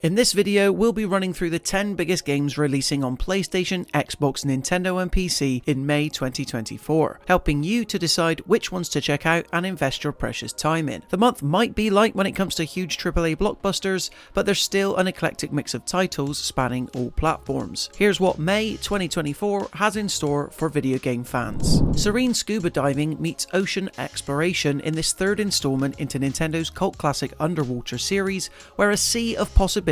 In this video, we'll be running through the 10 biggest games releasing on PlayStation, Xbox, Nintendo and PC in May 2024, helping you to decide which ones to check out and invest your precious time in. The month might be light when it comes to huge AAA blockbusters, but there's still an eclectic mix of titles spanning all platforms. Here's what May 2024 has in store for video game fans. Serene scuba diving meets ocean exploration in this third installment into Nintendo's cult classic Underwater series, where a sea of possibilities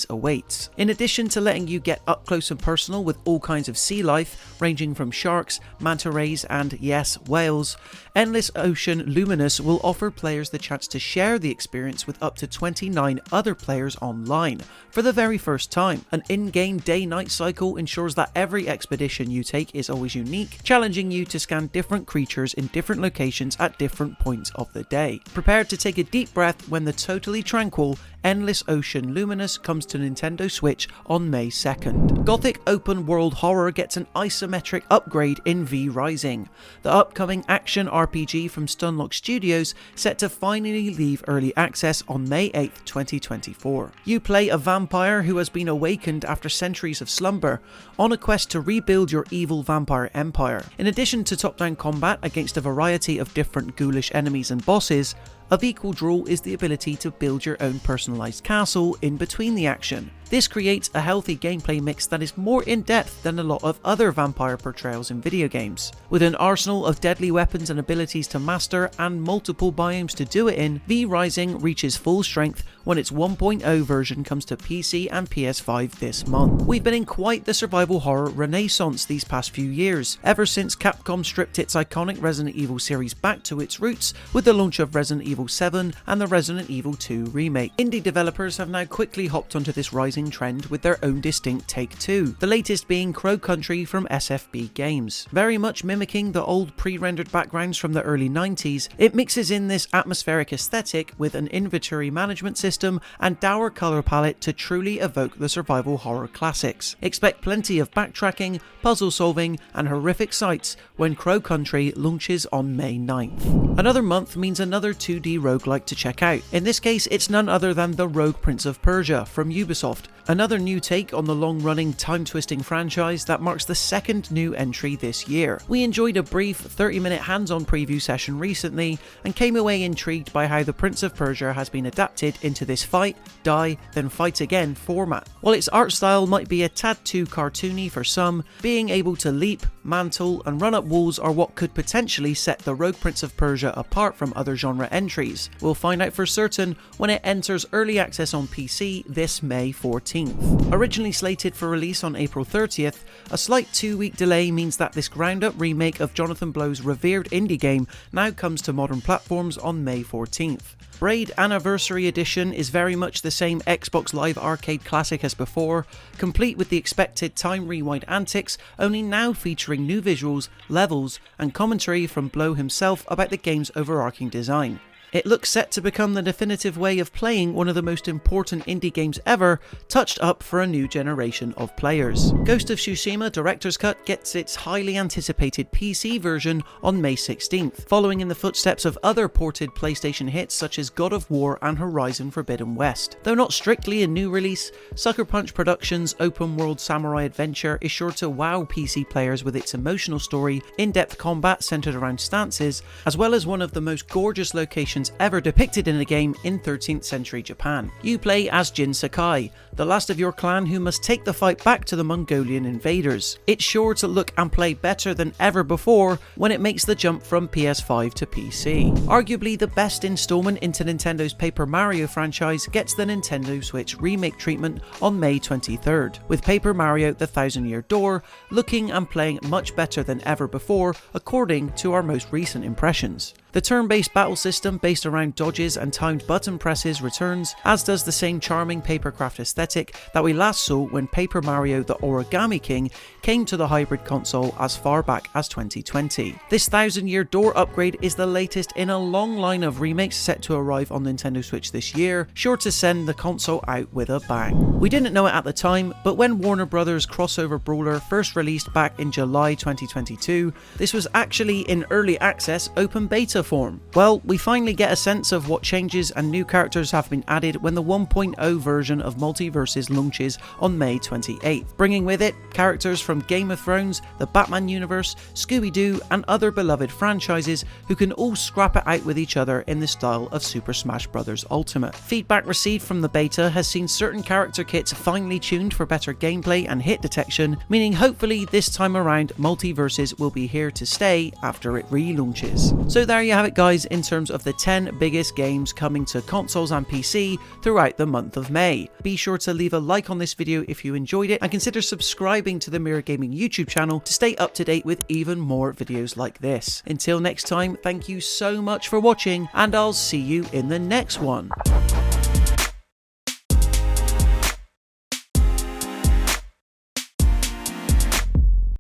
awaits. In addition to letting you get up close and personal with all kinds of sea life, ranging from sharks, manta rays, and yes, whales, Endless Ocean Luminous will offer players the chance to share the experience with up to 29 other players online for the very first time. An in-game day-night cycle ensures that every expedition you take is always unique, challenging you to scan different creatures in different locations at different points of the day. Prepare to take a deep breath when the totally tranquil Endless Ocean Luminous comes to Nintendo Switch on May 2nd. Gothic open world horror gets an isometric upgrade in V Rising, the upcoming action RPG from Stunlock Studios, set to finally leave early access on May 8th, 2024. You play a vampire who has been awakened after centuries of slumber, on a quest to rebuild your evil vampire empire. In addition to top-down combat against a variety of different ghoulish enemies and bosses, of equal draw is the ability to build your own personalised castle in between the action. This creates a healthy gameplay mix that is more in-depth than a lot of other vampire portrayals in video games. With an arsenal of deadly weapons and abilities to master and multiple biomes to do it in, V Rising reaches full strength when its 1.0 version comes to PC and PS5 this month. We've been in quite the survival horror renaissance these past few years, ever since Capcom stripped its iconic Resident Evil series back to its roots with the launch of Resident Evil 7 and the Resident Evil 2 remake. Indie developers have now quickly hopped onto this rising trend with their own distinct take too, the latest being Crow Country from SFB Games. Very much mimicking the old pre-rendered backgrounds from the early 90s, it mixes in this atmospheric aesthetic with an inventory management system and dour colour palette to truly evoke the survival horror classics. Expect plenty of backtracking, puzzle solving and horrific sights when Crow Country launches on May 9th. Another month means another 2D roguelike to check out. In this case, it's none other than the Rogue Prince of Persia from Ubisoft, another new take on the long-running time-twisting franchise that marks the second new entry this year. We enjoyed a brief 30-minute hands-on preview session recently and came away intrigued by how the Prince of Persia has been adapted into this fight, die, then fight again format. While its art style might be a tad too cartoony for some, being able to leap, mantle and run up walls are what could potentially set the Rogue Prince of Persia apart from other genre entries. We'll find out for certain when it enters early access on PC this May 14th. Originally slated for release on April 30th, a slight 2-week delay means that this ground-up remake of Jonathan Blow's revered indie game now comes to modern platforms on May 14th. Braid Anniversary Edition is very much the same Xbox Live Arcade classic as before, complete with the expected time rewind antics, only now featuring new visuals, levels, and commentary from Blow himself about the game's overarching design. It looks set to become the definitive way of playing one of the most important indie games ever, touched up for a new generation of players. Ghost of Tsushima Director's Cut gets its highly anticipated PC version on May 16th, following in the footsteps of other ported PlayStation hits such as God of War and Horizon Forbidden West. Though not strictly a new release, Sucker Punch Productions' open-world samurai adventure is sure to wow PC players with its emotional story, in-depth combat centered around stances, as well as one of the most gorgeous locations ever depicted in a game in 13th century Japan. You play as Jin Sakai, the last of your clan who must take the fight back to the Mongolian invaders. It's sure to look and play better than ever before when it makes the jump from PS5 to PC. Arguably the best installment into Nintendo's Paper Mario franchise gets the Nintendo Switch remake treatment on May 23rd, with Paper Mario The Thousand Year Door looking and playing much better than ever before according to our most recent impressions. The turn-based battle system based around dodges and timed button presses returns, as does the same charming papercraft aesthetic that we last saw when Paper Mario The Origami King came to the hybrid console as far back as 2020. This 1000-year door upgrade is the latest in a long line of remakes set to arrive on Nintendo Switch this year, sure to send the console out with a bang. We didn't know it at the time, but when Warner Bros. Crossover Brawler first released back in July 2022, this was actually in early access open beta form? Well, we finally get a sense of what changes and new characters have been added when the 1.0 version of MultiVersus launches on May 28th, bringing with it characters from Game of Thrones, the Batman universe, Scooby-Doo, and other beloved franchises who can all scrap it out with each other in the style of Super Smash Bros. Ultimate. Feedback received from the beta has seen certain character kits finely tuned for better gameplay and hit detection, meaning hopefully this time around MultiVersus will be here to stay after it relaunches. So there you have it guys, in terms of the 10 biggest games coming to consoles and PC throughout the month of May. Be sure to leave a like on this video if you enjoyed it, and consider subscribing to the Mirror Gaming YouTube channel to stay up to date with even more videos like this. Until next time, thank you so much for watching, and I'll see you in the next one.